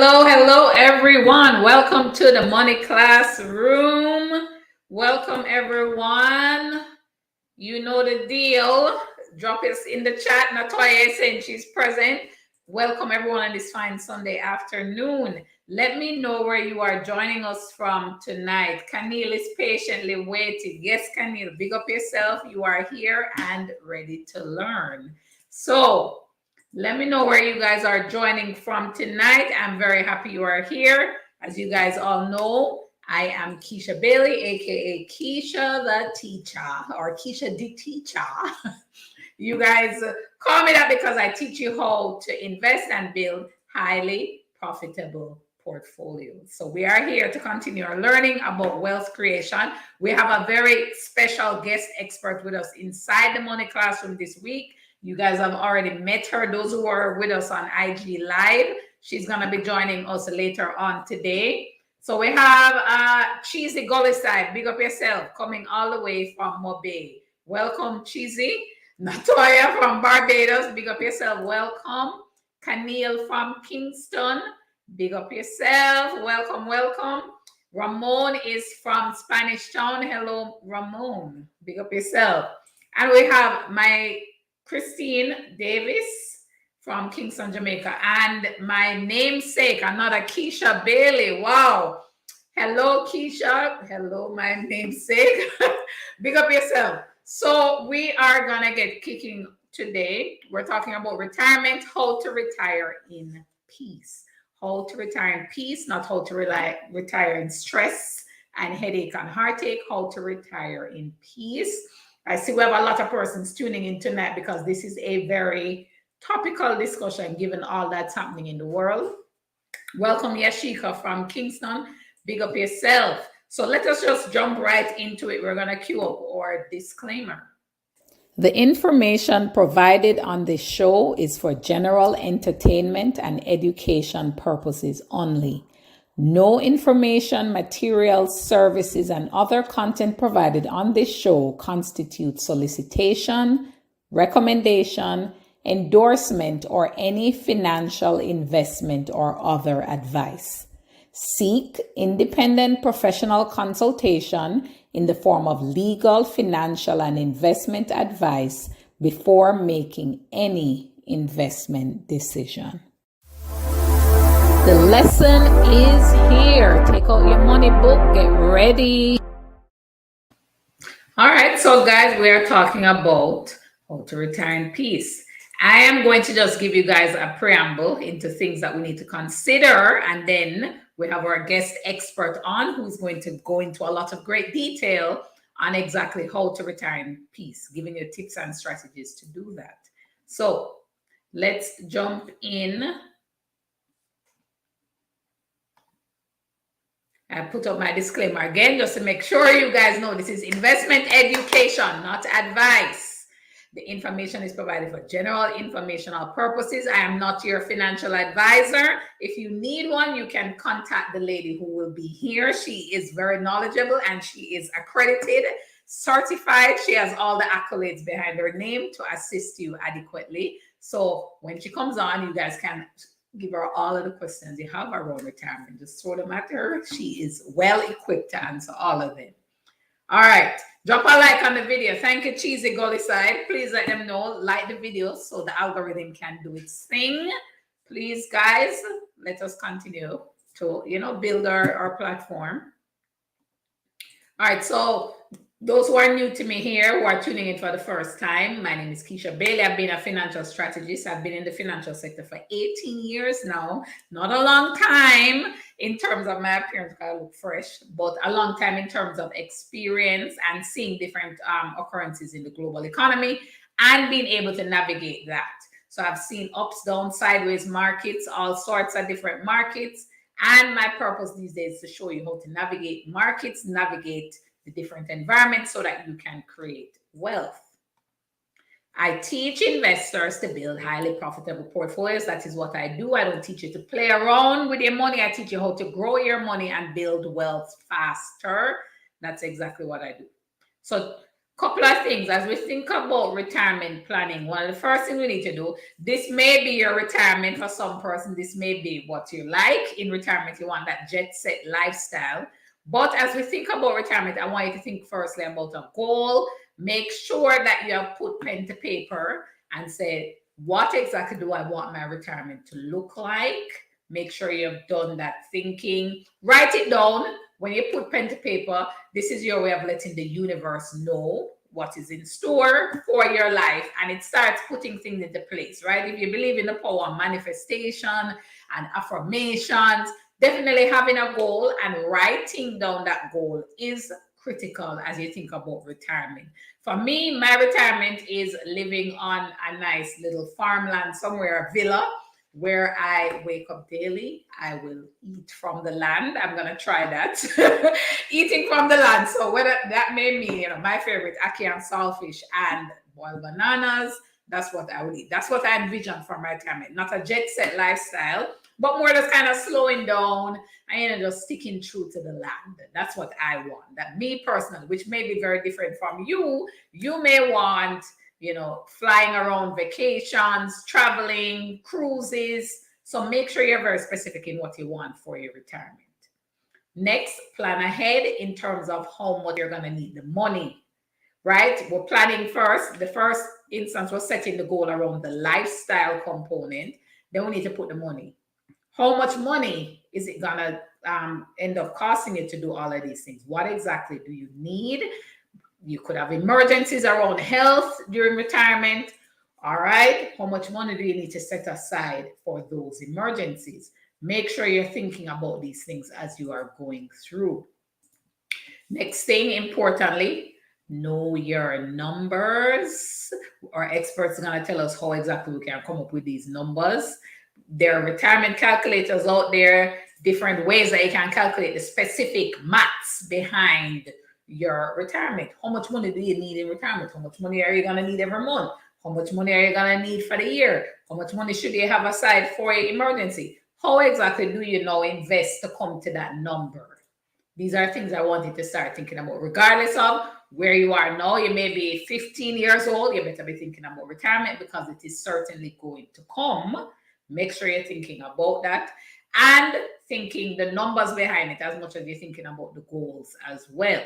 Hello, everyone. Welcome to the Money Classroom. Welcome, everyone. You know the deal. Drop it in the chat. Natoya is saying she's present. Welcome, everyone, on this fine Sunday afternoon. Let me know where you are joining us from tonight. Camille is patiently waiting. Yes, Camille, big up yourself. You are here and ready to learn. So, let me know where you guys are joining from tonight. I'm very happy you are here. As you guys all know, I am Keisha Bailey, aka Keisha the Teacher, or Keisha the Teacher. You guys call me that because I teach you how to invest and build highly profitable portfolios. So we are here to continue our learning about wealth creation. We have a very special guest expert with us inside the Money Classroom this week. You guys have already met her. Those who are with us on IG Live, she's going to be joining us later on today. So we have Cheesy Gulliside, big up yourself, coming all the way from Mobay. Welcome, Cheesy. Natoya from Barbados, big up yourself, welcome. Camille from Kingston, big up yourself, welcome. Ramon is from Spanish Town. Hello, Ramon, big up yourself. And we have my Christine Davis from Kingston, Jamaica, and my namesake, another Keisha Bailey. Wow. Hello, Keisha. Hello, my namesake. Big up yourself. So we are going to get kicking today. We're talking about retirement, how to retire in peace. How to retire in peace, not how to retire in stress and headache and heartache, how to retire in peace. I see we have a lot of persons tuning in tonight because this is a very topical discussion given all that's happening in the world. Welcome, Yashika from Kingston. Big up yourself. So let us just jump right into it. We're going to cue up our disclaimer. The information provided on this show is for general entertainment and education purposes only. No information, materials, services, and other content provided on this show constitute solicitation, recommendation, endorsement, or any financial investment or other advice. Seek independent professional consultation in the form of legal, financial, and investment advice before making any investment decision. The lesson is here. Take out your money book. Get ready. All right. So, guys, we are talking about how to retire in peace. I am going to just give you guys a preamble into things that we need to consider. And then we have our guest expert on who's going to go into a lot of great detail on exactly how to retire in peace, giving you tips and strategies to do that. So, let's jump in. I put up my disclaimer again just to make sure you guys know this is investment education, not advice. The information is provided for general informational purposes. I am not your financial advisor. If you need one, you can contact the lady who will be here. She is very knowledgeable and she is accredited, certified. She has all the accolades behind her name to assist you adequately. So when she comes on, you guys can give her all of the questions you have around retirement. Just throw them at her. She is well equipped to answer all of them. All right. Drop a like on the video. Thank you, Cheesy Gulliside. Please let them know. Like the video so the algorithm can do its thing. Please, guys, let us continue to, build our platform. All right. So those who are new to me here, who are tuning in for the first time, my name is Keisha Bailey. I've been a financial strategist. I've been in the financial sector for 18 years now. Not a long time in terms of my appearance, because I look fresh, but a long time in terms of experience and seeing different occurrences in the global economy and being able to navigate that. So I've seen ups, downs, sideways markets, all sorts of different markets. And my purpose these days is to show you how to navigate markets, navigate the different environments so that you can create wealth. I teach investors to build highly profitable portfolios. That is what I do. I don't teach you to play around with your money. I teach you how to grow your money and build wealth faster. That's exactly what I do. So Couple of things as we think about retirement planning. One of the first things we need to do, this may be your retirement for some person. This may be what you like in retirement. You want that jet set lifestyle. But as we think about retirement, I want you to think firstly about a goal. Make sure that you have put pen to paper and say, what exactly do I want my retirement to look like? Make sure you've done that thinking. Write it down. When you put pen to paper, this is your way of letting the universe know what is in store for your life, and it starts putting things into place, right? If you believe in the power of manifestation and affirmations, definitely having a goal and writing down that goal is critical as you think about retirement. For me, my retirement is living on a nice little farmland somewhere, a villa, where I wake up daily. I will eat from the land. I'm going to try that. Eating from the land. So whether that may mean, my favorite, ackee and saltfish and boiled bananas, that's what I would eat. That's what I envision for my retirement. Not a jet set lifestyle, but more just kind of slowing down and just sticking true to the land. That's what I want. That me personally, which may be very different from you. You may want flying around, vacations, traveling, cruises. So make sure you're very specific in what you want for your retirement. Next, plan ahead in terms of how much you're going to need the money, right? We're planning first. The first instance was setting the goal around the lifestyle component. Then we need to put the money. How much money is it going to end up costing you to do all of these things? What exactly do you need? You could have emergencies around health during retirement. All right. How much money do you need to set aside for those emergencies? Make sure you're thinking about these things as you are going through. Next thing, importantly, know your numbers. Our experts are going to tell us how exactly we can come up with these numbers. There are retirement calculators out there, different ways that you can calculate the specific maths behind your retirement. How much money do you need in retirement? How much money are you going to need every month? How much money are you going to need for the year? How much money should you have aside for an emergency? How exactly do you now invest to come to that number? These are things I wanted to start thinking about. Regardless of where you are now, you may be 15 years old, you better be thinking about retirement because it is certainly going to come. Make sure you're thinking about that and thinking the numbers behind it as much as you're thinking about the goals as well.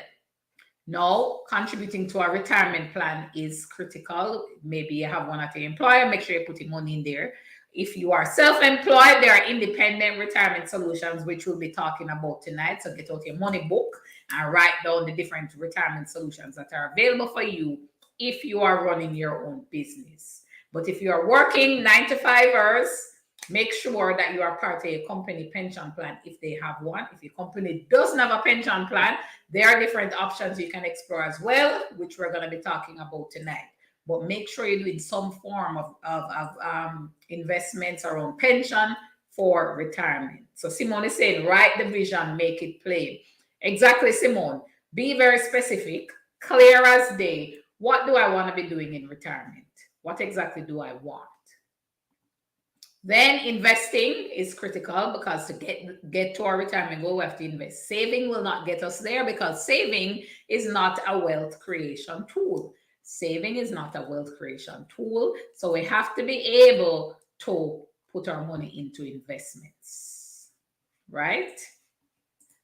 Now, contributing to a retirement plan is critical. Maybe you have one at your employer. Make sure you're putting money in there. If you are self-employed, there are independent retirement solutions, which we'll be talking about tonight. So get out your money book and write down the different retirement solutions that are available for you if you are running your own business. But if you are working 9 to 5 hours, make sure that you are part of a company pension plan if they have one. If your company doesn't have a pension plan, there are different options you can explore as well, which we're going to be talking about tonight. But make sure you're doing some form of investments around pension for retirement. So Simone is saying, write the vision, make it plain. Exactly, Simone. Be very specific, clear as day. What do I want to be doing in retirement? What exactly do I want? Then investing is critical because to get to our retirement goal, we have to invest. Saving will not get us there because saving is not a wealth creation tool. Saving is not a wealth creation tool. So we have to be able to put our money into investments, right?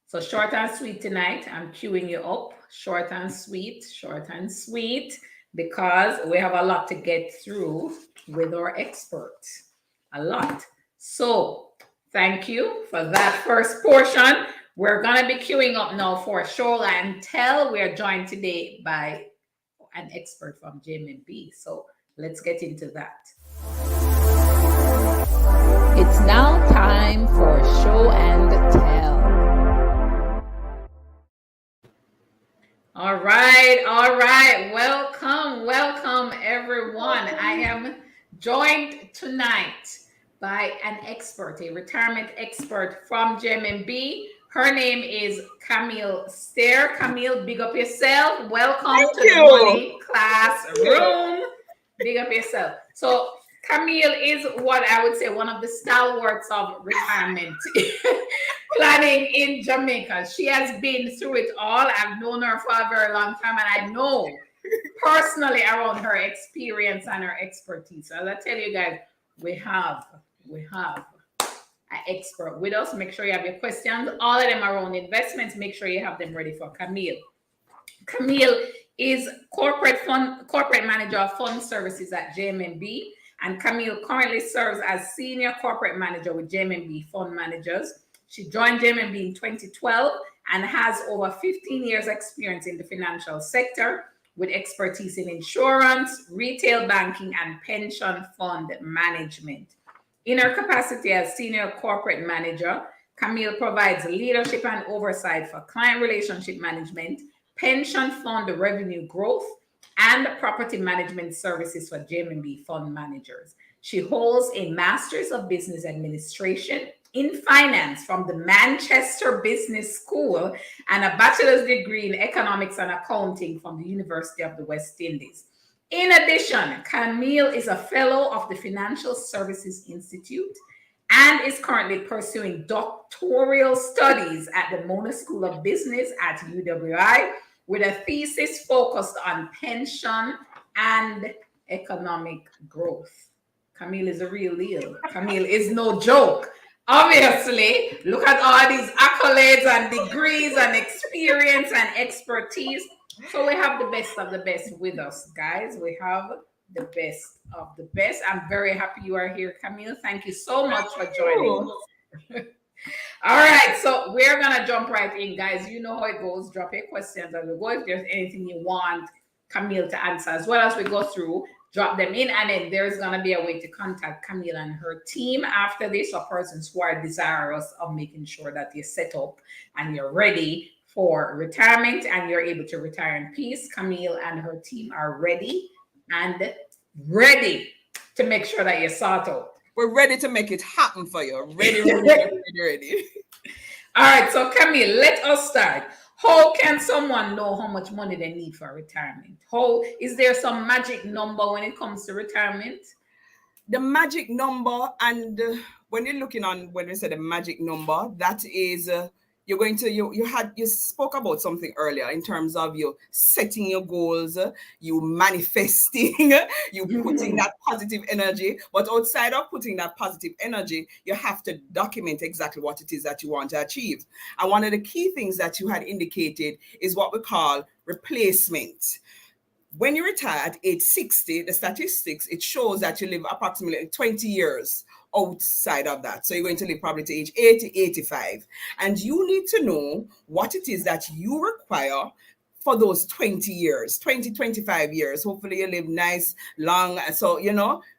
So short and sweet tonight. I'm queuing you up. Short and sweet, because we have a lot to get through with our expert. A lot. So thank you for that first portion. We're going to be queuing up now for show and tell. We are joined today by an expert from JMMB. So let's get into that. It's now time for show and tell. All right. Welcome everyone. I am joined tonight by an expert, a retirement expert from JMMB. Her name is Camille Stair. Camille, big up yourself. Welcome to the Money Classroom. Big up yourself. So Camille is what I would say one of the stalwarts of retirement planning in Jamaica. She has been through it all. I've known her for a very long time, and I know personally around her experience and her expertise. So as I tell you guys, we have an expert with us. Make sure you have your questions. All of them around investments. Make sure you have them ready for Camille. Camille is corporate manager of fund services at JMMB, and Camille currently serves as senior corporate manager with JMMB Fund Managers. She joined JMMB in 2012 and has over 15 years experience in the financial sector with expertise in insurance, retail banking, and pension fund management. In her capacity as senior corporate manager, Camille provides leadership and oversight for client relationship management, pension fund revenue growth, and property management services for JMMB fund managers. She holds a Master's of Business Administration in Finance from the Manchester Business School and a bachelor's degree in Economics and Accounting from the University of the West Indies. In addition, Camille is a fellow of the Financial Services Institute and is currently pursuing doctoral studies at the Mona School of Business at UWI with a thesis focused on pension and economic growth. Camille is a real deal. Camille is no joke. Obviously, look at all these accolades and degrees and experience and expertise. So we have the best of the best with us, guys. We have the best of the best. I'm very happy you are here, Camille. Thank you so much for joining us. All right, so we're gonna jump right in, guys. You know how it goes. Drop your questions as we go. If there's anything you want Camille to answer as well as we go through, drop them in, and then there's gonna be a way to contact Camille and her team after this, or persons who are desirous of making sure that you're set up and you're ready for retirement and you're able to retire in peace. Camille and her team are ready to make sure that you're sought out. We're ready to make it happen for you. Ready. All right, so Camille, let us start. How can someone know how much money they need for retirement? Is there some magic number when it comes to retirement? The magic number, and when you're looking on, when we say the magic number, that is you're going to you spoke about something earlier in terms of you setting your goals, you manifesting, you putting that positive energy. But outside of putting that positive energy, you have to document exactly what it is that you want to achieve. And one of the key things that you had indicated is what we call replacement. When you retire at age 60, the statistics, it shows that you live approximately 20 years outside of that. So you're going to live probably to age 80, 85. And you need to know what it is that you require for those 20 years, 20, 25 years. Hopefully you live nice, long. So,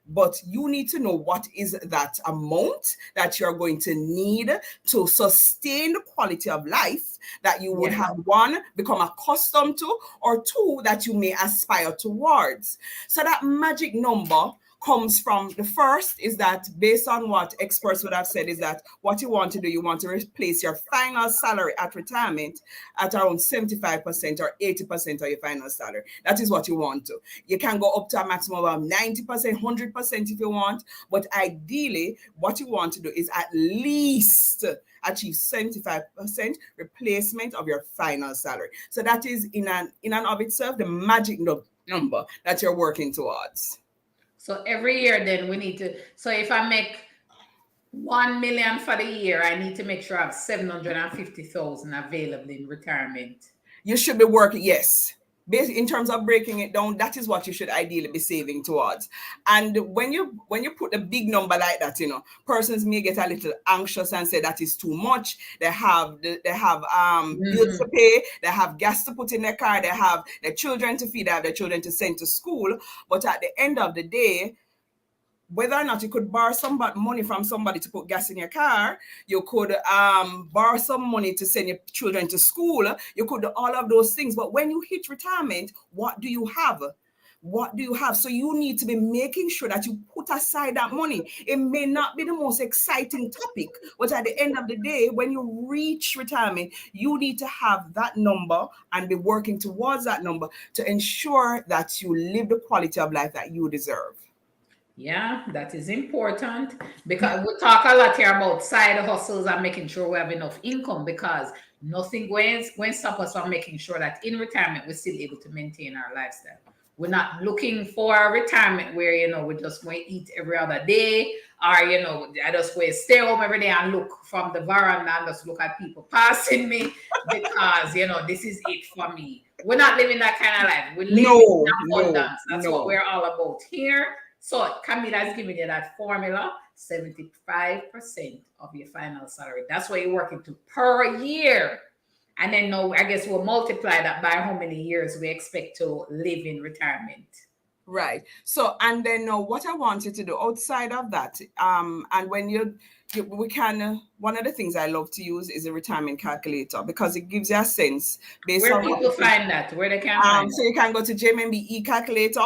but you need to know what is that amount that you're going to need to sustain the quality of life that you would have, one, become accustomed to, or two, that you may aspire towards. So that magic number comes from, the first is that, based on what experts would have said, is that what you want to do, you want to replace your final salary at retirement at around 75% or 80% of your final salary. That is what you want to. You can go up to a maximum of 90%, 100% if you want, but ideally what you want to do is at least achieve 75% replacement of your final salary. So that is in and of itself the magic number that you're working towards. So every year then we need to, so if I make 1 million for the year, I need to make sure I have 750,000 available in retirement. You should be working, yes. In terms of breaking it down, that is what you should ideally be saving towards. And when you put a big number like that, persons may get a little anxious and say that is too much. They have bills to pay, they have gas to put in their car, they have their children to feed, they have their children to send to school. But at the end of the day, whether or not you could borrow money from somebody to put gas in your car, you could borrow some money to send your children to school, you could do all of those things. But when you hit retirement, what do you have? So you need to be making sure that you put aside that money. It may not be the most exciting topic, but at the end of the day, when you reach retirement, you need to have that number and be working towards that number to ensure that you live the quality of life that you deserve. Yeah, that is important because we talk a lot here about side hustles and making sure we have enough income because nothing going stop us from making sure that in retirement we're still able to maintain our lifestyle. We're not looking for a retirement where we just want to eat every other day, or I just want to stay home every day and look from the veranda and just look at people passing me because this is it for me. We're not living that kind of life. We live No, in no, abundance. That's what no. we're all about here. So Camille has given you that formula, 75% of your final salary. That's what you're working to per year. And then no, I guess we'll multiply that by how many years we expect to live in retirement. Right. So, and then what I wanted to do outside of that, and when we can, one of the things I love to use is a retirement calculator because it gives you a sense based Where on people find that, where they can find so you can go to JMMB calculator,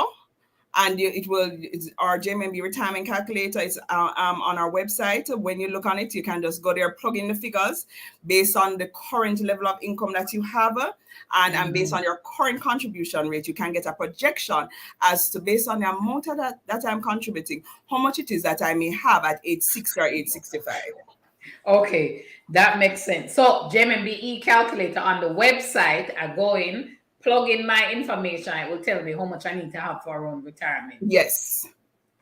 and it's our JMMB retirement calculator is on our website. When you look on it, you can just go there, plug in the figures based on the current level of income that you have, and based on your current contribution rate, you can get a projection as to, based on the amount of that I'm contributing, how much it is that I may have at age 60 or age 65. Okay, that makes sense. So JMMB calculator on the website, I go in, plug in my information, it will tell me how much I need to have for our own retirement. Yes.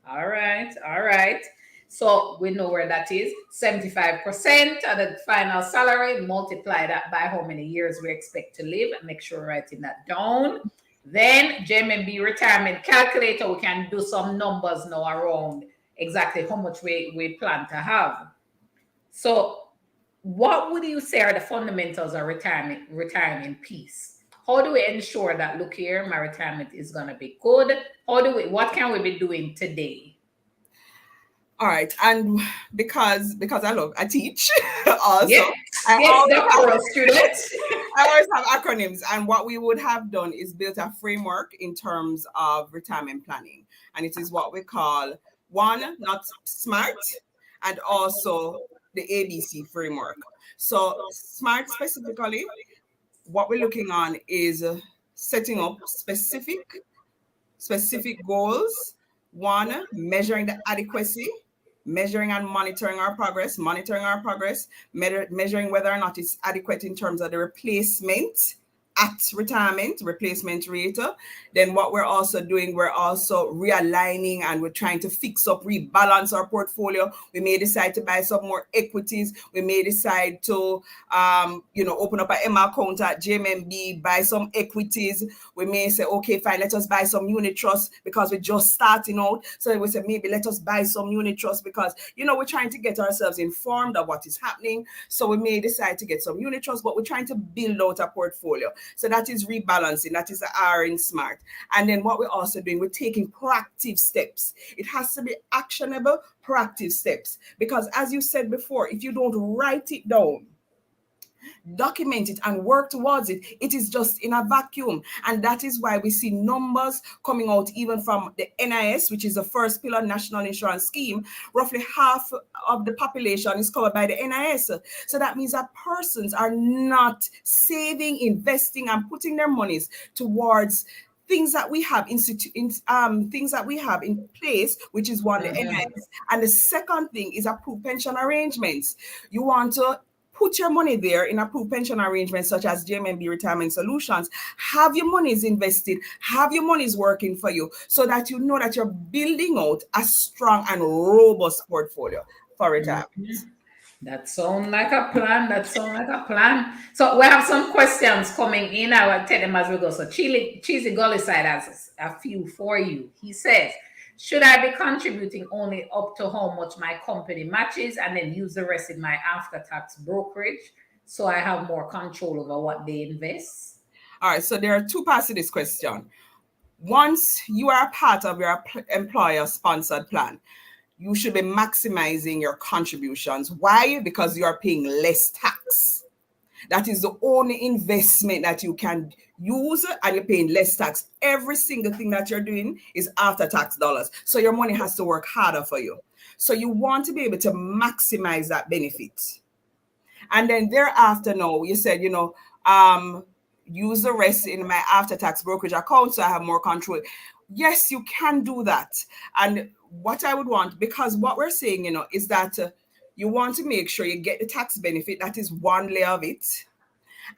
All right, all right. So we know where that is. 75% of the final salary, multiply that by how many years we expect to live, and make sure we're writing that down. Then JMMB retirement calculator, we can do some numbers now around exactly how much we plan to have. So what would you say are the fundamentals of retirement piece? How do we ensure that, look here, my retirement is going to be good? What can we be doing today? All right, and because I teach also. Yes, I yes, also doctoral students. I always have acronyms, and what we would have done is built a framework in terms of retirement planning, and it is what we call not SMART, and also the ABC framework. So SMART specifically, what we're looking on is setting up specific goals. One, measuring the adequacy, measuring and monitoring our progress, measuring whether or not it's adequate in terms of the replacement at retirement, replacement rate. Then what we're also doing, we're also realigning, and we're trying to fix up, rebalance our portfolio. We may decide to buy some more equities. We may decide to, open up an Emma account at JMMB, buy some equities. We may say, okay, fine, let us buy some unit trust because we're just starting out. So we say, maybe let us buy some unit trust because, we're trying to get ourselves informed of what is happening. So we may decide to get some unit trust, but we're trying to build out a portfolio. So that is rebalancing. That is the R in SMART. And then what we're also doing, we're taking proactive steps. It has to be actionable, proactive steps. Because as you said before, if you don't write it down, document it, and work towards it, it is just in a vacuum. And that is why we see numbers coming out even from the NIS, which is the first pillar national insurance scheme. Roughly half of the population is covered by the NIS. So that means that persons are not saving, investing, and putting their monies towards things that we have things that we have in place, which is one, the NIS. And the second thing is approved pension arrangements. You want to put your money there in approved pension arrangements such as JMMB Retirement Solutions. Have your monies invested, have your monies working for you, so that you know that you're building out a strong and robust portfolio for retirement. That sounds like a plan. So we have some questions coming in. I will take them as we go. So Cheesy Gully side has a few for you. He says, should I be contributing only up to how much my company matches and then use the rest in my after-tax brokerage so I have more control over what they invest? All right, so there are two parts to this question. Once you are a part of your employer-sponsored plan, you should be maximizing your contributions. Why? Because you are paying less tax. That is the only investment that you can use, and you're paying less tax. Every single thing that you're doing is after tax dollars. So your money has to work harder for you. So you want to be able to maximize that benefit. And then thereafter, now you said, use the rest in my after-tax brokerage account so I have more control. Yes, you can do that. And what I would want, because what we're saying, is that you want to make sure you get the tax benefit. That is one layer of it.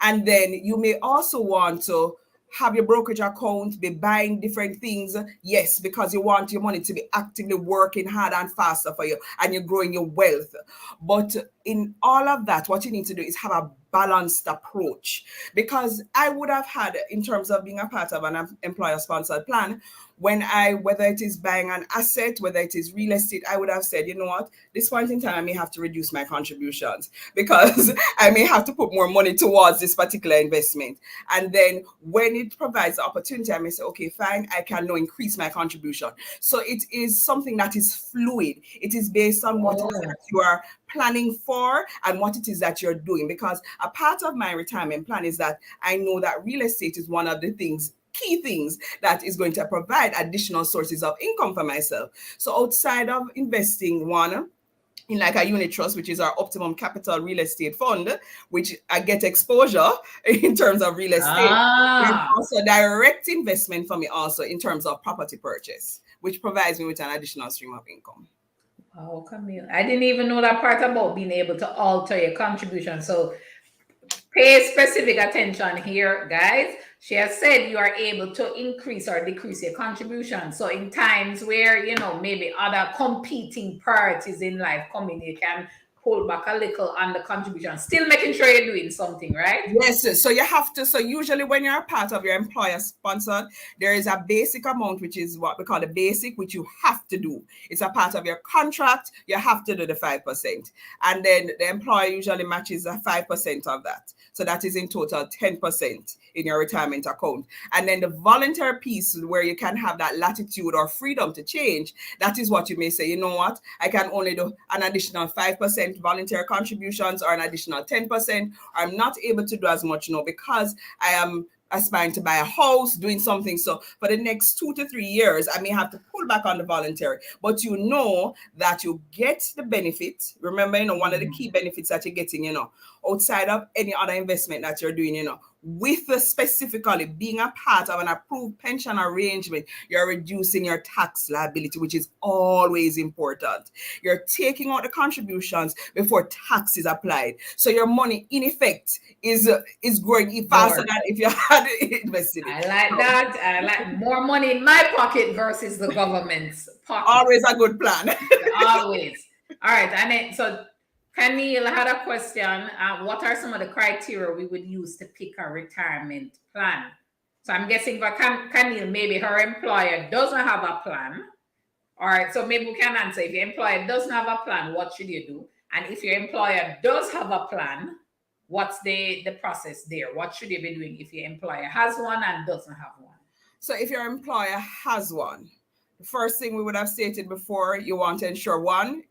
And then you may also want to have your brokerage account, be buying different things. Yes, because you want your money to be actively working hard and faster for you, and you're growing your wealth. But in all of that, what you need to do is have a balanced approach. Because I would have had, in terms of being a part of an employer-sponsored plan, whether it is buying an asset, whether it is real estate, I would have said, you know what, this point in time, I may have to reduce my contributions because I may have to put more money towards this particular investment. And then when it provides the opportunity, I may say, okay, fine, I can now increase my contribution. So it is something that is fluid. It is based on what it is that you are planning for and what it is that you're doing. Because a part of my retirement plan is that I know that real estate is one of the key things that is going to provide additional sources of income for myself. So outside of investing in like a unit trust, which is our optimum capital real estate fund, which I get exposure in terms of real estate, there's also direct investment for me also in terms of property purchase, which provides me with an additional stream of income. Wow, Camille, I didn't even know that part about being able to alter your contribution. So pay specific attention here, guys. She has said you are able to increase or decrease your contribution. So in times where, maybe other competing priorities in life come in, you can pull back a little on the contribution, still making sure you're doing something, right? Yes. So you have to. So usually when you're a part of your employer sponsored, there is a basic amount, which is what we call the basic, which you have to do. It's a part of your contract. You have to do the 5%. And then the employer usually matches a 5% of that. So that is in total 10% in your retirement account. And then the voluntary piece where you can have that latitude or freedom to change, that is what you may say, you know what, I can only do an additional 5% voluntary contributions or an additional 10%. I'm not able to do as much now because I am aspiring to buy a house, doing something. So for the next 2 to 3 years, I may have to pull back on the voluntary, but you know that you get the benefit. Remember, one of the key benefits that you're getting, outside of any other investment that you're doing, with specifically being a part of an approved pension arrangement, you're reducing your tax liability, which is always important. You're taking out the contributions before tax is applied. So your money, in effect, is growing faster than if you had invested it. I like that. I like more money in my pocket versus the government's pocket. Always a good plan. Always. All right. And then, so Camille had a question. What are some of the criteria we would use to pick a retirement plan? So I'm guessing for Camille, maybe her employer doesn't have a plan. All right. So maybe we can answer. If your employer doesn't have a plan, what should you do? And if your employer does have a plan, what's the process there? What should you be doing if your employer has one and doesn't have one? So if your employer has one, the first thing we would have stated before, you want to ensure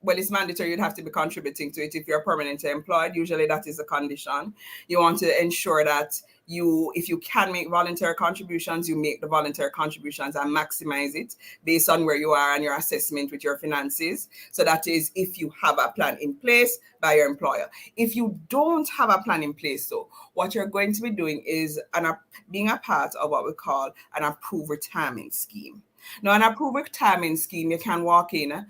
it's mandatory, you'd have to be contributing to it if you're permanently employed. Usually that is a condition. You want to ensure that if you can make voluntary contributions, you make the voluntary contributions and maximize it based on where you are and your assessment with your finances. So that is if you have a plan in place by your employer. If you don't have a plan in place, though, what you're going to be doing is being a part of what we call an approved retirement scheme. Now, an approved retirement scheme, you can walk in.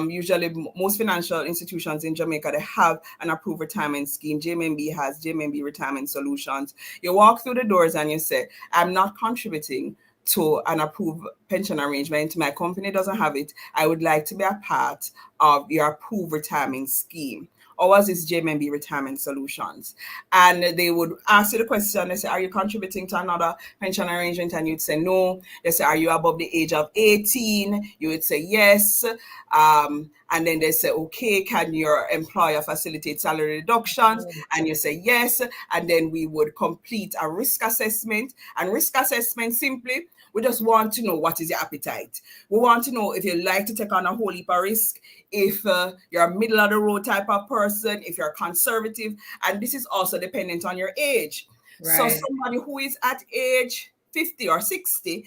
Usually, most financial institutions in Jamaica, they have an approved retirement scheme. JMMB has JMMB Retirement Solutions. You walk through the doors and you say, I'm not contributing to an approved pension arrangement. My company doesn't have it. I would like to be a part of your approved retirement scheme. Ours is JMMB Retirement Solutions. And they would ask you the question, they say, are you contributing to another pension arrangement? And you'd say no. They say, are you above the age of 18? You would say yes. And then they say, okay, can your employer facilitate salary reductions? And you say yes. And then we would complete a risk assessment. And risk assessment simply, we just want to know what is your appetite. We want to know if you like to take on a whole heap of risk, if you're a middle of the road type of person, if you're conservative. And this is also dependent on your age. Right. So somebody who is at age 50 or 60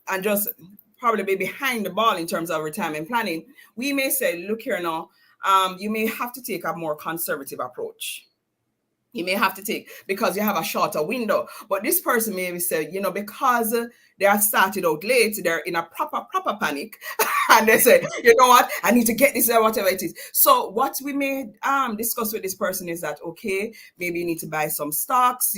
and just probably be behind the ball in terms of retirement planning, we may say, look here now, you may have to take a more conservative approach. you may have to take because you have a shorter window. But this person maybe said, because they have started out late, they're in a proper panic. And they say, you know what, I need to get this or whatever it is. So what we may discuss with this person is that, okay, maybe you need to buy some stocks,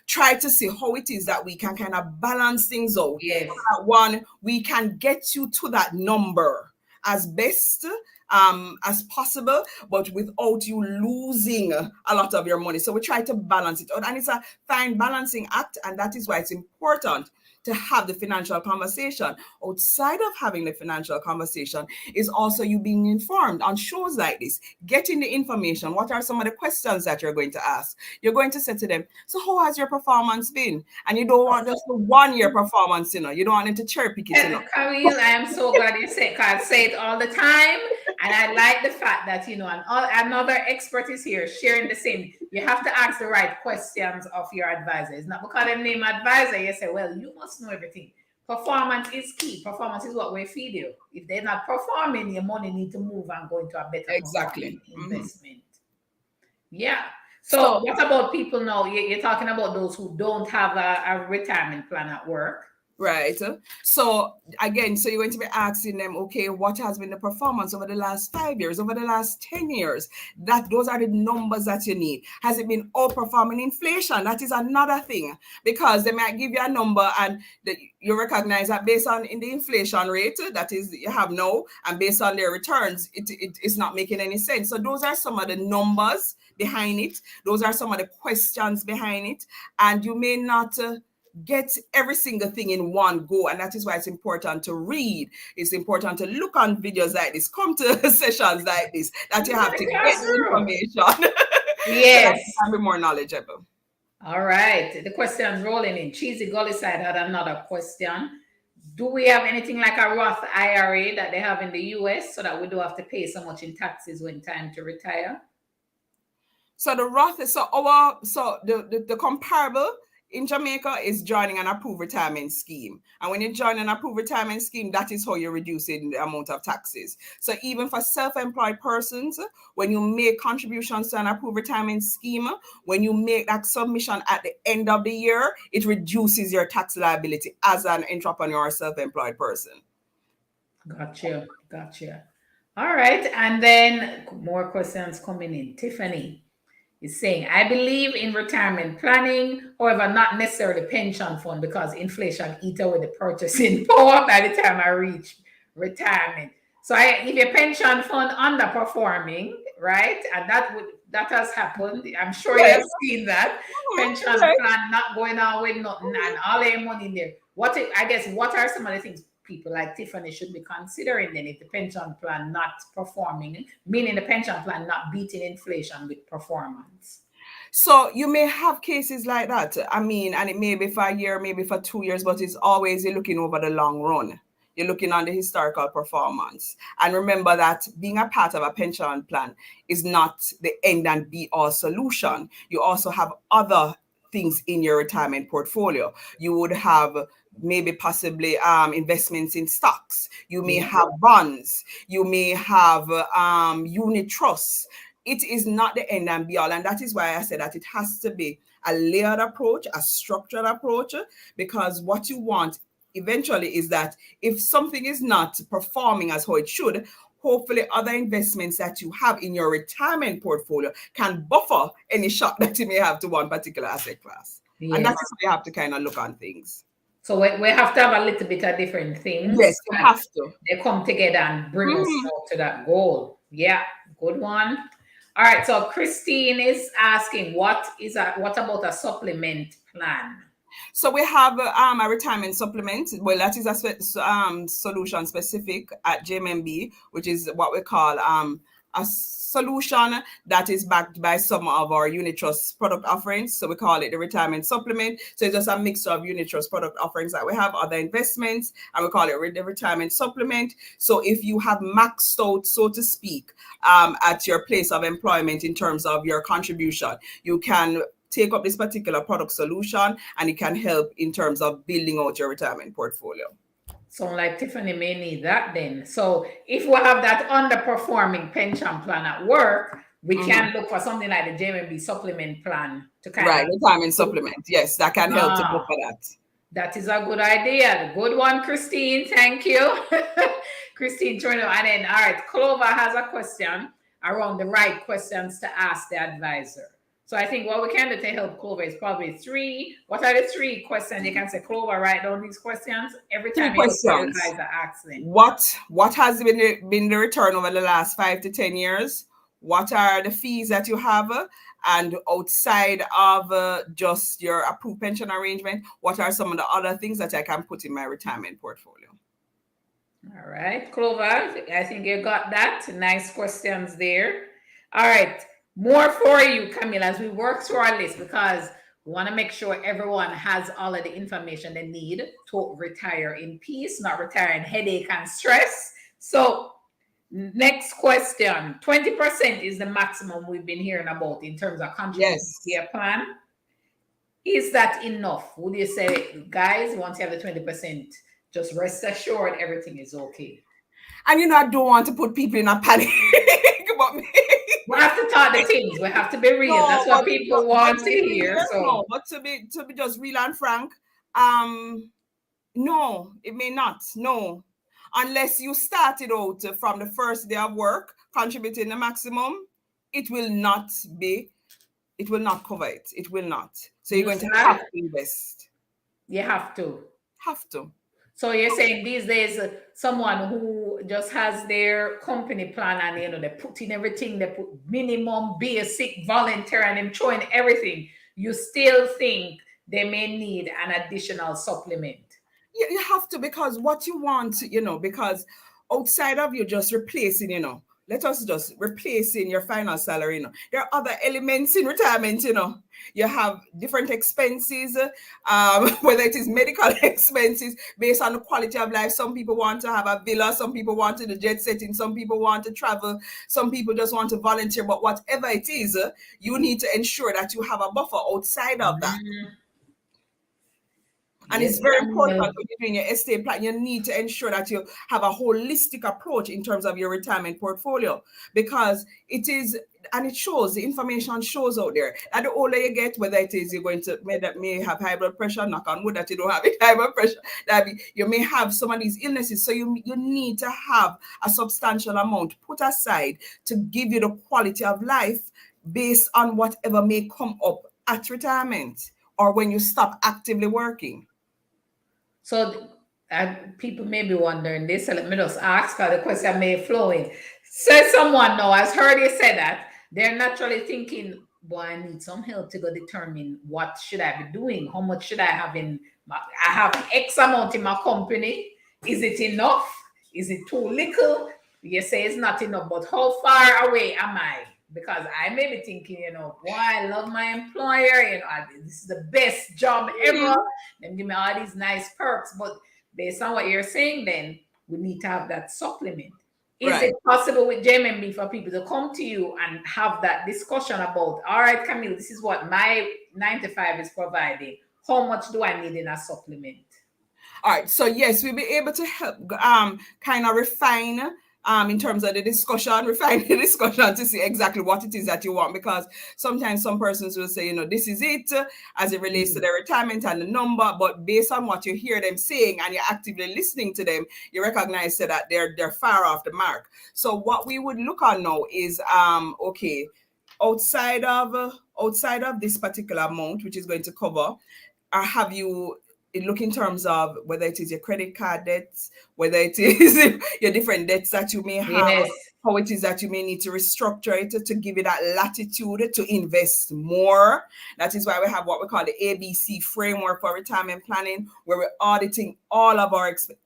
try to see how it is that we can kind of balance things out. Yes. One, we can get you to that number as best as possible, but without you losing a lot of your money. So we try to balance it out, and it's a fine balancing act, and that is why it's important to have the financial conversation. Outside of having the financial conversation is also you being informed on shows like this, getting the information. What are some of the questions that you're going to ask? You're going to say to them, so how has your performance been? And you don't want just the 1 year performance, you don't want them to cherry pick it, Camille, I am so glad you say it, because I say it all the time. And I like the fact that, another expert is here sharing the same. You have to ask the right questions of your advisor. It's not because they name advisor, you say, well, you must know everything. Performance is key. Performance is what we feed you. If they're not performing, your money need to move and go into a better investment. Yeah. So what about people now? You're talking about those who don't have a retirement plan at work. Right. So again, so you're going to be asking them, okay, what has been the performance over the last 5 years, over the last 10 years? Those are the numbers that you need. Has it been outperforming inflation? That is another thing, because they might give you a number and you recognize that based on in the inflation rate that is you have now and based on their returns, it is not making any sense. So those are some of the numbers behind it. Those are some of the questions behind it. And you may not get every single thing in one go, and that is why it's important to read. It's important to look on videos like this, come to sessions like this, that you have to get the information. Yes. So can be more knowledgeable. All right, the question's rolling in. Cheesy Gully Side had another question. Do we have anything like a Roth IRA that they have in the US so that we don't have to pay so much in taxes when time to retire? So the Roth is the comparable in Jamaica is joining an approved retirement scheme. And when you join an approved retirement scheme, that is how you're reducing the amount of taxes. So even for self-employed persons, when you make contributions to an approved retirement scheme, when you make that submission at the end of the year, it reduces your tax liability as an entrepreneur or self-employed person. Gotcha. All right. And then more questions coming in. Tiffany is saying, I believe in retirement planning, however, not necessarily pension fund, because inflation eats away the purchasing power by the time I reach retirement. So if your pension fund underperforming, right, and that has happened. I'm sure you've seen that. Pension plan not going on with nothing and all their money in there. What are some of the things people like Tiffany should be considering then if the pension plan not performing, meaning the pension plan not beating inflation with performance? So you may have cases like that. I mean, and it may be for a year, maybe for 2 years, but it's always you're looking over the long run. You're looking on the historical performance. And remember that being a part of a pension plan is not the end and be all solution. You also have other things in your retirement portfolio. You would have maybe possibly investments in stocks. You may have bonds. You may have unit trusts. It is not the end and be all. And that is why I said that it has to be a layered approach, a structured approach, because what you want eventually is that if something is not performing as how it should, hopefully other investments that you have in your retirement portfolio can buffer any shock that you may have to one particular asset class. Yes. And that's how you have to kind of look on things. So we have to have a little bit of different things. Yes, you have to. They come together and bring us to that goal. Yeah, good one. All right, so Christine is asking, what about a supplement plan? So we have a retirement supplement. Well, that is a solution specific at JMMB, which is what we call a solution that is backed by some of our unit trust product offerings. So we call it the retirement supplement. So it's just a mix of unit trust product offerings that we have, other investments, and we call it the retirement supplement. So if you have maxed out, so to speak, at your place of employment in terms of your contribution, you can take up this particular product solution and it can help in terms of building out your retirement portfolio. So like Tiffany may need that then. So if we have that underperforming pension plan at work, we can look for something like the JMMB supplement plan to kind Right, of retirement supplement. Yes, that can help to go for that. That is a good idea. The good one, Christine. Thank you. Christine Torno. And then, all right, Clover has a question around the right questions to ask the advisor. So I think what we can do to help Clover is probably three. What are the three questions? You can say, Clover, write down these questions every time you hear the advisor ask them. What has been the return over the last 5 to 10 years? What are the fees that you have? And outside of just your approved pension arrangement, what are some of the other things that I can put in my retirement portfolio? All right, Clover, I think you got that. Nice questions there. All right, more for you, Camille, as we work through our list, because we want to make sure everyone has all of the information they need to retire in peace, not retire in headache and stress. So next question, 20% is the maximum we've been hearing about in terms of contributing to your plan. Is that enough? Would you say, guys, once you have the 20%, just rest assured everything is okay? And I don't want to put people in a panic about me. We have to talk the things. We have to be real. No, that's what people want to hear. No, but to be just real and frank, no, it may not. No. Unless you started out from the first day of work contributing the maximum, it will not cover it. It will not. So you're going to have to invest. You have to. Have to. So you're saying these days, someone who just has their company plan and they put in everything, they put minimum, basic, volunteer, and them throwing everything, you still think they may need an additional supplement? You have to, because what you want, because outside of you just replacing, let us just replacing your final salary, there are other elements in retirement, you have different expenses, whether it is medical expenses based on the quality of life. Some people want to have a villa, some people want to do jet setting, some people want to travel, some people just want to volunteer, but whatever it is, you need to ensure that you have a buffer outside of that. And it's very important when you're doing your estate plan. You need to ensure that you have a holistic approach in terms of your retirement portfolio, because it is, and it shows, the information shows out there. And the older you get, whether it is you're going to may have high blood pressure, knock on wood that you don't have high blood pressure, that you may have some of these illnesses. So you need to have a substantial amount put aside to give you the quality of life based on whatever may come up at retirement or when you stop actively working. So people may be wondering this, so let me just ask how the question may flow in. So someone now has heard you say that, they're naturally thinking, boy, I need some help to go determine what should I be doing? How much should I have I have X amount in my company. Is it enough? Is it too little? You say it's not enough, but how far away am I? Because I may be thinking, boy, I love my employer, this is the best job ever. Then give me all these nice perks. But based on what you're saying, then we need to have that supplement. Is it possible with JMMB for people to come to you and have that discussion about, all right, Camille, this is what my 9-to-5 is providing. How much do I need in a supplement? All right. So yes, we'll be able to help kind of refine in terms of the discussion, refine the discussion to see exactly what it is that you want, because sometimes some persons will say, this is it as it relates to their retirement and the number, but based on what you hear them saying and you're actively listening to them, you recognize that they're far off the mark. So what we would look on now is, okay, outside of this particular amount, which is going to cover, have you look in terms of whether it is your credit card debts, whether it is your different debts that you may have, how it is that you may need to restructure it to give you that latitude to invest more. That is why we have what we call the ABC framework for retirement planning, where we're auditing all of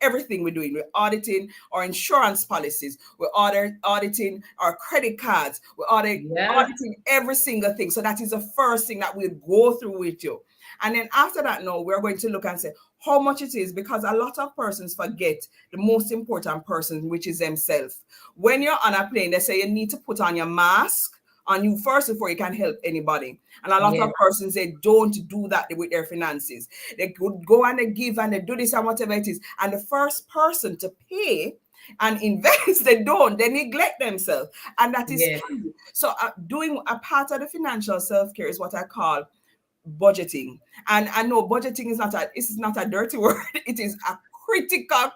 everything we're doing. We're auditing our insurance policies. We're auditing our credit cards. We're auditing every single thing. So that is the first thing that we'll go through with you. And then after that, now we're going to look and say how much it is, because a lot of persons forget the most important person, which is themselves. When you're on a plane, they say you need to put on your mask on you first before you can help anybody. And a lot of persons, they don't do that with their finances. They could go and they give and they do this and whatever it is. And the first person to pay and invest. They don't. They neglect themselves, and that is Yes. key. So doing a part of the financial self-care is what I call budgeting. And I know budgeting is not a dirty word. It is a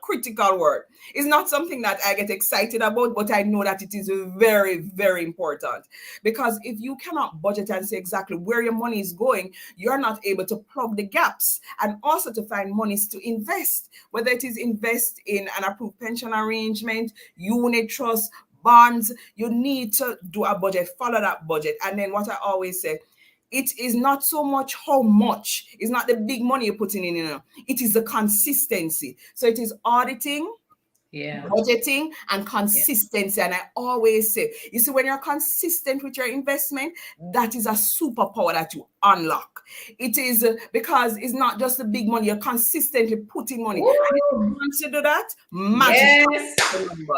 critical word. It's not something that I get excited about, but I know that it is very, very important. Because if you cannot budget and say exactly where your money is going, you're not able to plug the gaps and also to find monies to invest, whether it is invest in an approved pension arrangement, unit trust, bonds. You need to do a budget, follow that budget. And then what I always say, it is not so much how much, it's not the big money you're putting in, it is the consistency. So it is auditing, Yeah. budgeting, and Yeah. consistency. And I always say, you see, when you're consistent with your investment, that is a superpower that you unlock. It is because it's not just the big money, you're consistently putting money. Woo! And once you do that, magic. Yes.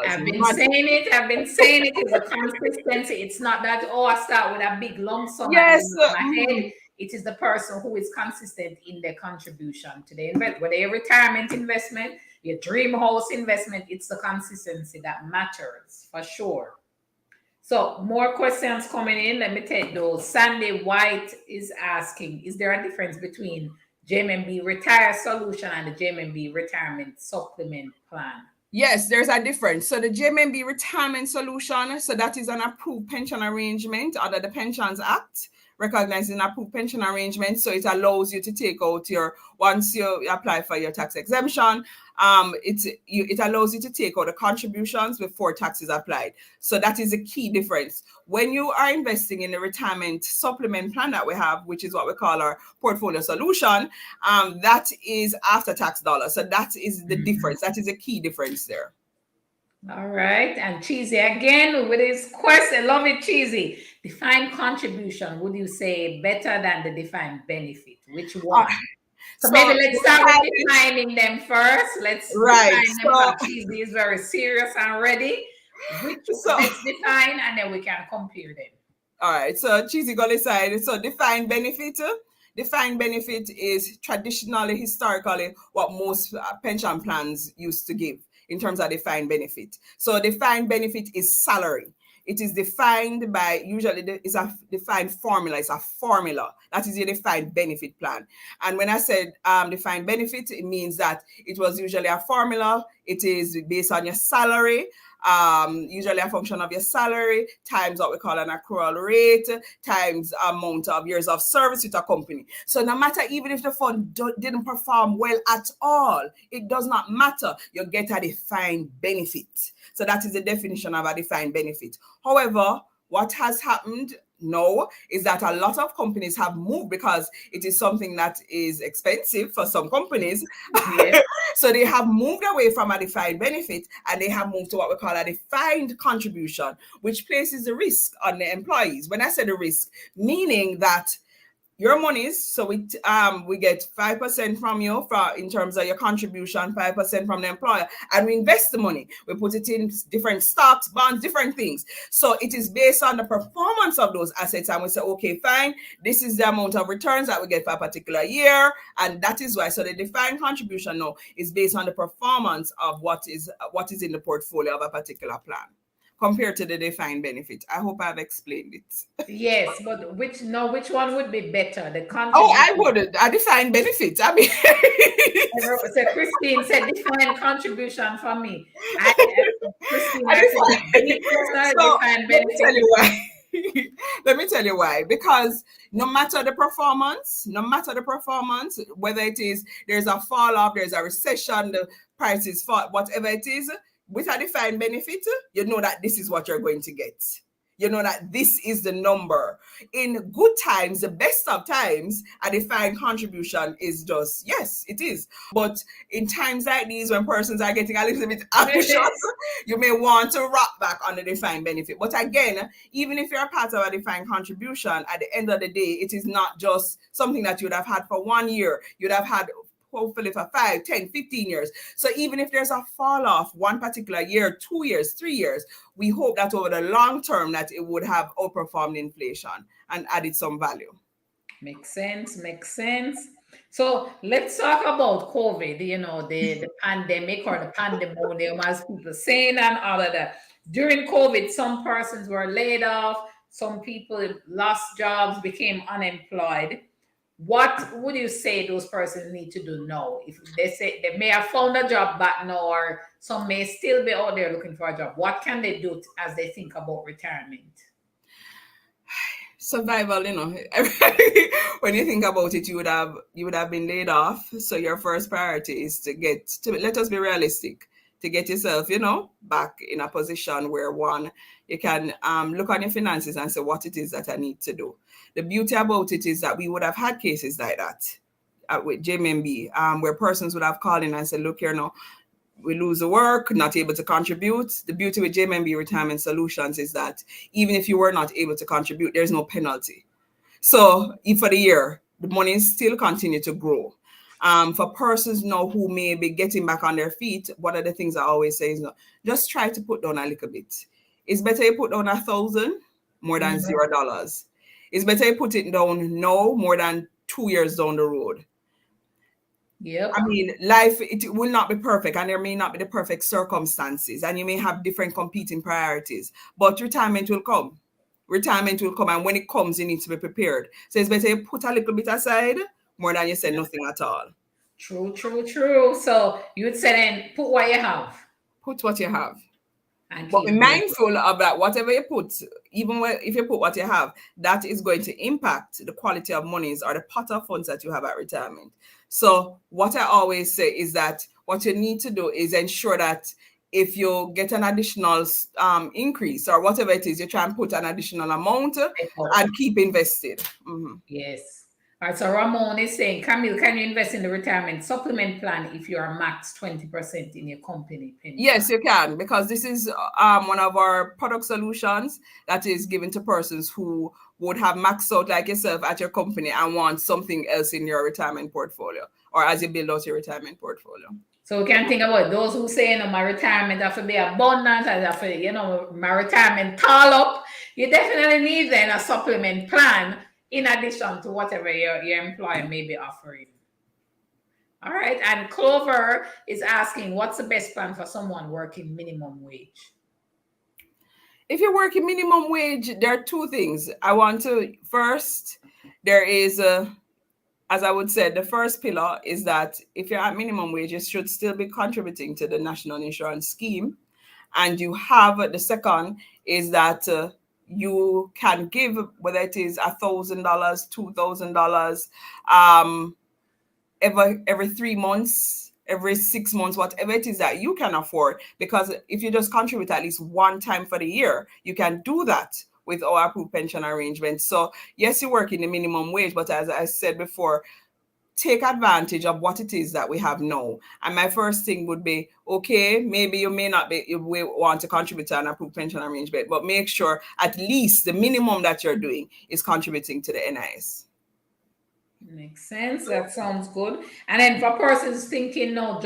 I've been saying it. It's a consistency. It's not that, oh, I start with a big lump sum Yes. and my head. It is the person who is consistent in their contribution to the investment, whether your retirement investment, your dream house investment, it's the consistency that matters for sure. So more questions coming in. Let me take those. Sandy White is asking, is there a difference between JMMB Retire Solution and the JMMB Retirement Supplement Plan? Yes, there's a difference. So the JMMB Retirement Solution, so that is an approved pension arrangement under the Pensions Act, recognizing approved pension arrangement. So it allows you to take out once you apply for your tax exemption, it allows you to take out the contributions before tax is applied. So that is a key difference. When you are investing in the retirement supplement plan that we have, which is what we call our portfolio solution, that is after tax dollars. So that is the difference. That is a key difference there. All right. And Cheesy again with his question. Love it, Cheesy. Defined contribution, would you say better than the defined benefit? Which one? So maybe let's start with defining them first. Let's define them. Cheesy is very serious and ready. Let's define and then we can compare them. All right. So Cheesy got aside. So defined benefit. Defined benefit is traditionally, historically, what most pension plans used to give in terms of defined benefit. So defined benefit is salary. It is defined by, usually it's a defined formula. It's a formula. That is your defined benefit plan. And when I said defined benefit, it means that it was usually a formula. It is based on your salary, usually a function of your salary times what we call an accrual rate times amount of years of service with a company. So no matter, even if the fund didn't perform well at all, it does not matter. You get a defined benefit. So that is the definition of a defined benefit. However, what has happened now is that a lot of companies have moved, because it is something that is expensive for some companies. Yeah. So they have moved away from a defined benefit and they have moved to what we call a defined contribution, which places the risk on the employees. When I say the risk, meaning that your monies, so we get 5% from you in terms of your contribution, 5% from the employer, and we invest the money. We put it in different stocks, bonds, different things. So it is based on the performance of those assets, and we say, okay, fine, this is the amount of returns that we get for a particular year, and that is why. So the defined contribution now is based on the performance of what is in the portfolio of a particular plan, compared to the defined benefit. I hope I've explained it. Yes, but which one would be better? The contribution. Oh, I would. A defined benefit. I mean, so Christine said defined contribution for me. Christine, defined benefit. Let me tell you why. Let me tell you why. Because no matter the performance, whether it is there's a fall off, there's a recession, the prices fall, whatever it is, with a defined benefit, you know that this is what you're going to get. You know that this is the number. In good times, the best of times, a defined contribution is just, yes, it is. But in times like these, when persons are getting a little bit anxious, you may want to rock back on the defined benefit. But again, even if you're a part of a defined contribution, at the end of the day, it is not just something that you'd have had for 1 year. You'd have had hopefully for 5, 10, 15 years. So even if there's a fall off one particular year, 2 years, 3 years, we hope that over the long term that it would have outperformed inflation and added some value. Makes sense. So let's talk about COVID, the pandemic or the pandemonium, as people saying, and all of that. During COVID, some persons were laid off, some people lost jobs, became unemployed. What would you say those persons need to do now? If they say they may have found a job back now, or some may still be out there looking for a job, what can they do as they think about retirement? Survival, when you think about it, you would have been laid off. So your first priority is let us be realistic, to get yourself, back in a position where one, you can look on your finances and say what it is that I need to do. The beauty about it is that we would have had cases like that with JMMB, where persons would have called in and said, look here now, we lose the work, not able to contribute. The beauty with JMMB Retirement Solutions is that even if you were not able to contribute, there's no penalty. So if for the year, the money still continue to grow. For persons now who may be getting back on their feet, one of the things I always say is, just try to put down a little bit. It's better you put down 1,000 more than $0. It's better you put it down now more than 2 years down the road. Yep. I mean, life, it will not be perfect, and there may not be the perfect circumstances, and you may have different competing priorities, but retirement will come. Retirement will come, and when it comes, you need to be prepared. So it's better you put a little bit aside more than you say nothing at all. True, true, true. So you would say then put what you have. Put what you have. And But be mindful of that. Whatever you put, even if you put what you have, that is going to impact the quality of monies or the pot of funds that you have at retirement. So what I always say is that what you need to do is ensure that if you get an additional increase or whatever it is, you try and put an additional amount and keep invested. Mm-hmm. Yes. All right. So Ramon is saying, Camille, can you invest in the retirement supplement plan if you are max 20% in your company pension? Yes, you can, because this is one of our product solutions that is given to persons who would have maxed out like yourself at your company and want something else in your retirement portfolio, or as you build out your retirement portfolio. So we can think about those who say, my retirement have to be abundant, I have to, my retirement tall up. You definitely need then a supplement plan in addition to whatever your employer may be offering. All right. And Clover is asking, what's the best plan for someone working minimum wage? If you're working minimum wage, there are two things. First, there is as I would say, the first pillar is that if you're at minimum wage, you should still be contributing to the national insurance scheme. And you have the second is that you can give, whether it is $1,000, $2,000, every 3 months, every 6 months, whatever it is that you can afford. Because if you just contribute at least one time for the year, you can do that with our approved pension arrangement. So yes, you work in the minimum wage, but as I said before, take advantage of what it is that we have now. And my first thing would be, okay, maybe you may not be, you want to contribute to an approved pension arrangement, but make sure at least the minimum that you're doing is contributing to the NIS. Makes sense. That sounds good. And then for persons thinking, no,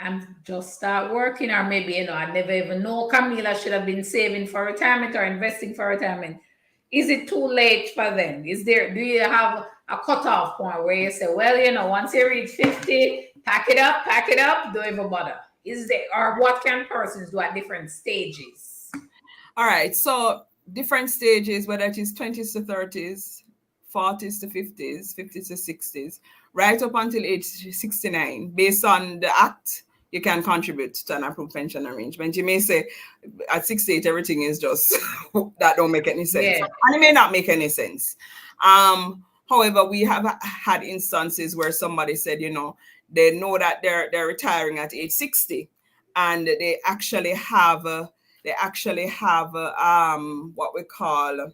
I'm just start working, or maybe, I never even know Camille, I should have been saving for retirement or investing for retirement. Is it too late for them? Do you have a cutoff point where you say, well, once you reach 50, pack it up, don't even bother? Or what can persons do at different stages? All right. So different stages, whether it is 20s to 30s, 40s to 50s, 50s to 60s, right up until age 69, based on the act, you can contribute to an approved pension arrangement. You may say at 68, everything is just, that don't make any sense. Yeah. And it may not make any sense. However, we have had instances where somebody said, they know that they're retiring at age 60, and they actually have what we call,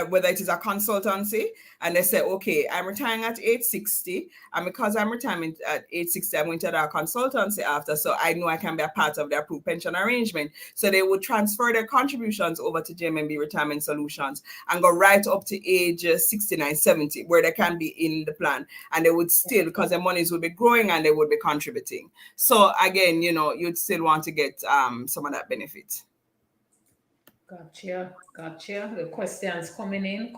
whether it is a consultancy, and they say, okay, I'm retiring at age 60, and because I'm retiring at age 60, I'm going to do a consultancy after, so I know I can be a part of the approved pension arrangement. So they would transfer their contributions over to JMMB Retirement Solutions and go right up to age 69, 70, where they can be in the plan, and they would still, because their monies will be growing and they would be contributing. So again, you'd still want to get some of that benefit. Gotcha. The questions coming in.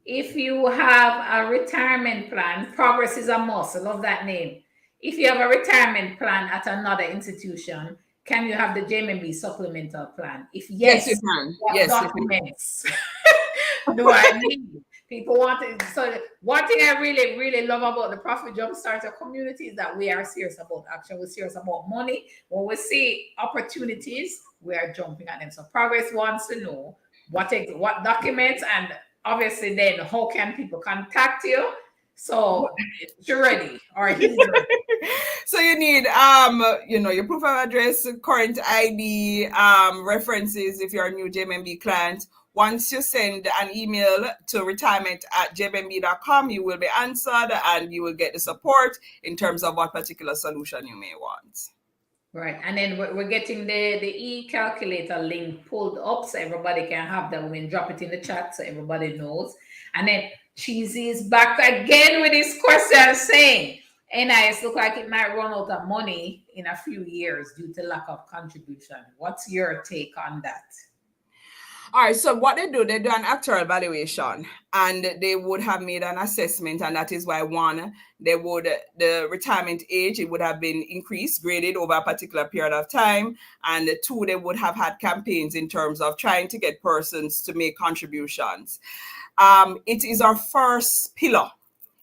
if you have a retirement plan, Progress is a must. I love that name. If you have a retirement plan at another institution, can you have the JMMB supplemental plan? If Yes, you yes, can. what Yes, you can. documents do I need? People want it. So one thing I really, really love about the Profit Jumpstarter community is that we are serious about action. We're serious about money. When we see opportunities, we are jumping at them. So Progress wants to know what documents, and obviously then how can people contact you. So you're ready, or he's ready. So you need your proof of address, current ID, references if you're a new JMMB client. Once you send an email to retirement@jmb.com, you will be answered and you will get the support in terms of what particular solution you may want. Right, and then we're getting the e-calculator link pulled up so everybody can have that. We can drop it in the chat so everybody knows. And then Cheesy is back again with his question saying, NIS look like it might run out of money in a few years due to lack of contribution. What's your take on that? All right, so what they do an actual valuation, and they would have made an assessment, and that is why one, the retirement age, it would have been increased, graded over a particular period of time, and two, they would have had campaigns in terms of trying to get persons to make contributions. It is our first pillar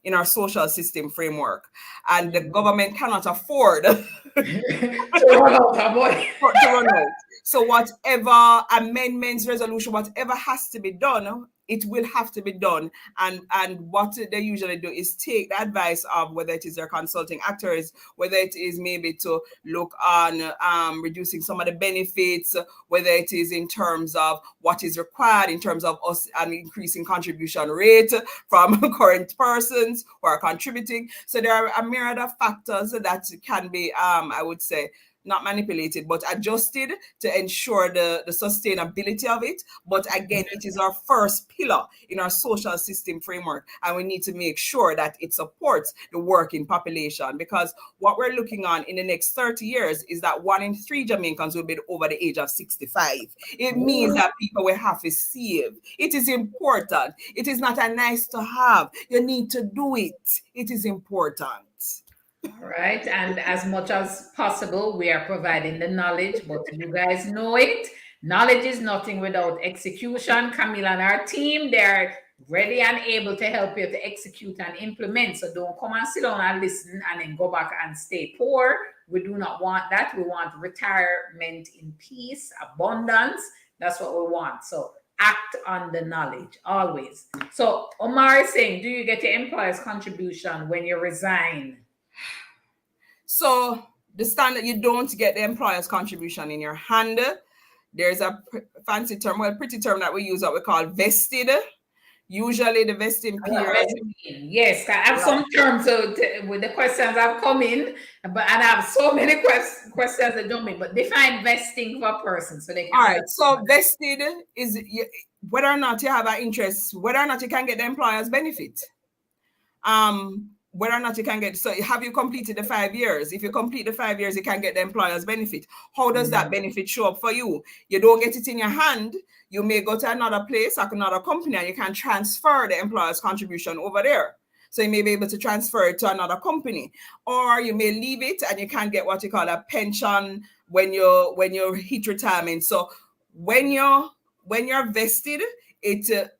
in our social system framework, and the government cannot afford to run out of money. So whatever amendments, resolution, whatever has to be done, it will have to be done. And what they usually do is take the advice of whether it is their consulting actors, whether it is maybe to look on reducing some of the benefits, whether it is in terms of what is required in terms of us an increasing contribution rate from current persons who are contributing. So there are a myriad of factors that can be, I would say, not manipulated, but adjusted to ensure the sustainability of it. But again, it is our first pillar in our social system framework, and we need to make sure that it supports the working population, because what we're looking on in the next 30 years is that 1 in 3 Jamaicans will be over the age of 65. It means that people will have to save. It is important. It is not a nice to have. You need to do it. It is important. All right, and as much as possible, we are providing the knowledge, but you guys know it. Knowledge is nothing without execution. Camille and our team, they're ready and able to help you to execute and implement. So don't come and sit down and listen and then go back and stay poor. We do not want that. We want retirement in peace, abundance. That's what we want. So act on the knowledge always. So Omar is saying, do you get your employer's contribution when you resign? So the standard, you don't get the employer's contribution in your hand. There's a fancy term, pretty term that we use that we call vested. Usually the vesting period. Yes, I have some terms with the questions have come in, and I have so many questions that don't mean, but define vesting for a person so they can. All right, so vested is whether or not you have an interest, whether or not you can get the employer's benefit. Whether or not you can get, so have you completed the 5 years? If you complete the 5 years, you can get the employer's benefit. How does that benefit show up for you? You don't get it in your hand. You may go to another place, like another company, and you can transfer the employer's contribution over there. So you may be able to transfer it to another company, or you may leave it and you can get what you call a pension when you hit retirement. So when you're vested, it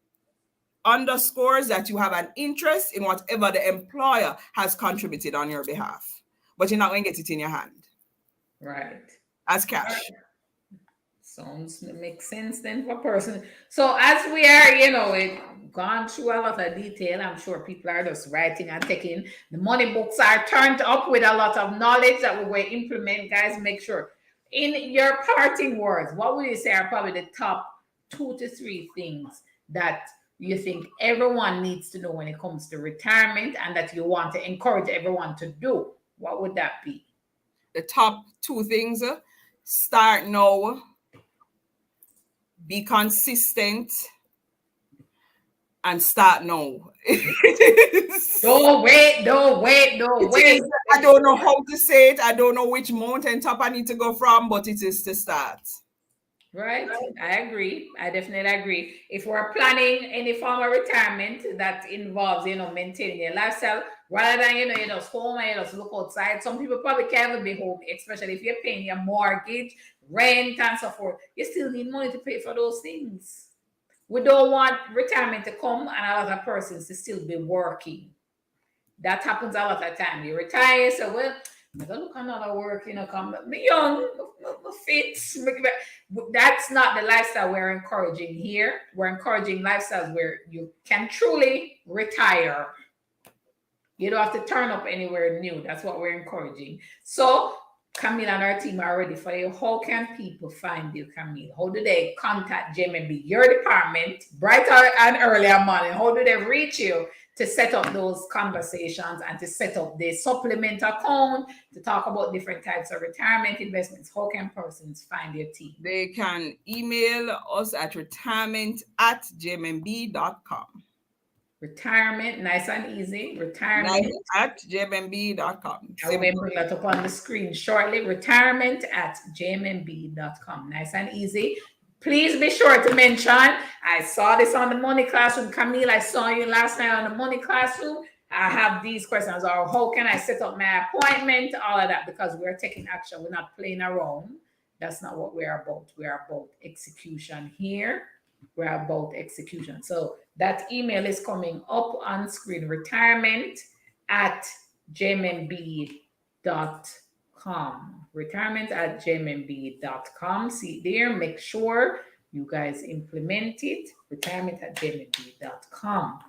underscores that you have an interest in whatever the employer has contributed on your behalf, but you're not going to get it in your hand, right, as cash. Makes sense then for a person. So as we are, we've gone through a lot of detail. I'm sure people are just writing and taking. The money books are turned up with a lot of knowledge that we will implement. Guys, make sure. In your parting words, what would you say are probably the top 2 to 3 things that you think everyone needs to know when it comes to retirement and that you want to encourage everyone to do? What would that be? The top 2 things: start now, be consistent, and start now. Don't wait. I don't know how to say it. I don't know which mountain top I need to go from, but it is to start. Right. I agree. I definitely agree. If we're planning any form of retirement that involves, maintaining your lifestyle, rather than, you just home and you just look outside. Some people probably can't even be home, especially if you're paying your mortgage, rent, and so forth. You still need money to pay for those things. We don't want retirement to come and a lot of persons to still be working. That happens a lot of time. You retire, so well, I don't look another work, come me young, fit. That's not the lifestyle we're encouraging here. We're encouraging lifestyles where you can truly retire. You don't have to turn up anywhere new. That's what we're encouraging. So Camille and our team are ready for you. How can people find you, Camille? How do they contact JMMB, your department, brighter and earlier morning? How do they reach you to set up those conversations and to set up the supplement account to talk about different types of retirement investments? How can persons find your team? They can email us at retirement@jmmb.com. Retirement, nice and easy. Retirement at jmmb.com. I will bring that up on the screen shortly. Retirement at jmmb.com. Nice and easy. Please be sure to mention, I saw this on the Money Classroom. Camille, I saw you last night on the Money Classroom. I have these questions, or how can I set up my appointment? All of that, because we're taking action. We're not playing around. That's not what we're about. We're about execution here. We're about execution. So that email is coming up on screen. Retirement at jmmb.com. Retirement at jmmb.com. See there, make sure you guys implement it. Retirement at jmmb.com.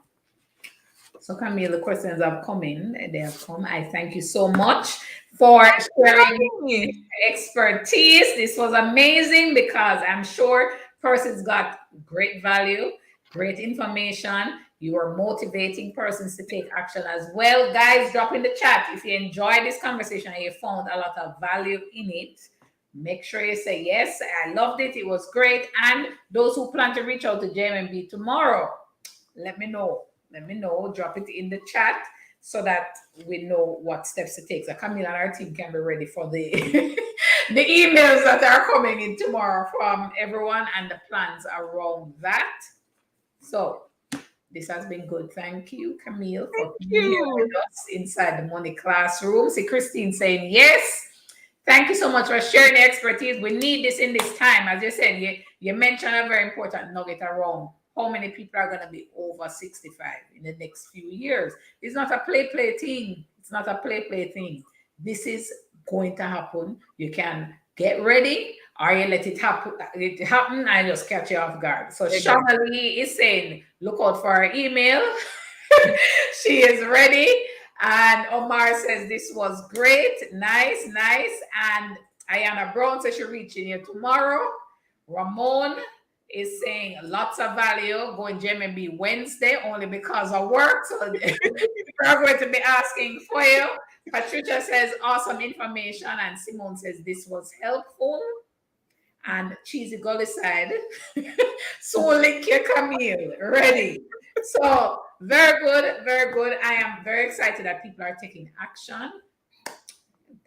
So Camille, the questions have come in. They have come. I thank you so much for sharing expertise. This was amazing because I'm sure persons got great value, great information. You are motivating persons to take action as well. Guys, drop in the chat if you enjoyed this conversation and you found a lot of value in it. Make sure you say, yes, I loved it. It was great. And those who plan to reach out to JMMB tomorrow, let me know. Let me know. Drop it in the chat so that we know what steps to take. So Camille and our team can be ready for the the emails that are coming in tomorrow from everyone and the plans around that. So this has been good. Thank you, Camille, for being here with us inside the Money Classroom. See Christine saying yes. Thank you so much for sharing the expertise. We need this in this time. As you said, you mentioned a very important nugget around how many people are going to be over 65 in the next few years. It's not a play thing. It's not a play thing. This is going to happen. You can get ready or you let it happen and just catch you off guard. So Shamali is saying, look out for her email. She is ready. And Omar says, this was great. Nice. And Ayana Brown says she's reaching you tomorrow. Ramon is saying lots of value. Going JMMB Wednesday only because of work. So we're going to be asking for you. Patricia says awesome information. And Simone says this was helpful. And Cheesy Gully side. So link your Camille. Ready. So very good. I am very excited that people are taking action.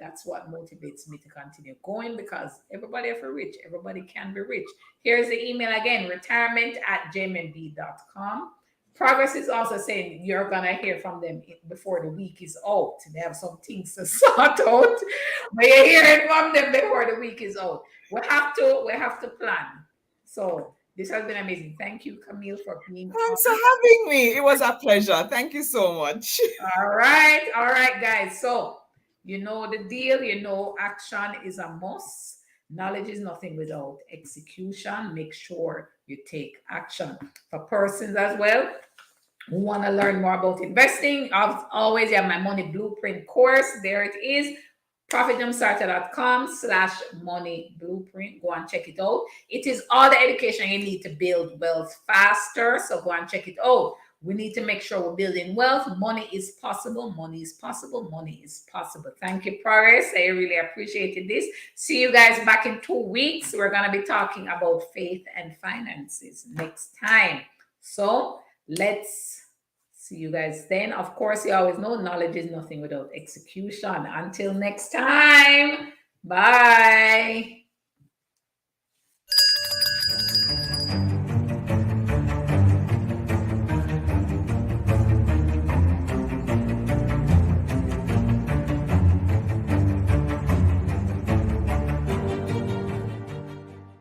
That's what motivates me to continue going because everybody have to reach. Everybody can be rich. Here's the email again, retirement@jmmb.com. Progress is also saying you're going to hear from them before the week is out. They have some things to sort out, but you're hearing from them before the week is out. We have to plan. So this has been amazing. Thank you, Camille, for being here. Thanks for having me. It was a pleasure. Thank you so much. All right, guys. So you know the deal. Action is a must. Knowledge is nothing without execution. Make sure you take action. For persons as well who want to learn more about investing, I've always have my money blueprint course. There it is. ProfitJumpStarter.com/money blueprint. Go and check it out. It is all the education you need to build wealth faster. So go and check it out. We need to make sure we're building wealth. Money is possible. Money is possible. Money is possible. Thank you, Progress. I really appreciated this. See you guys back in 2 weeks. We're going to be talking about faith and finances next time. So let's see you guys then. Of course, you always know knowledge is nothing without execution. Until next time. Bye.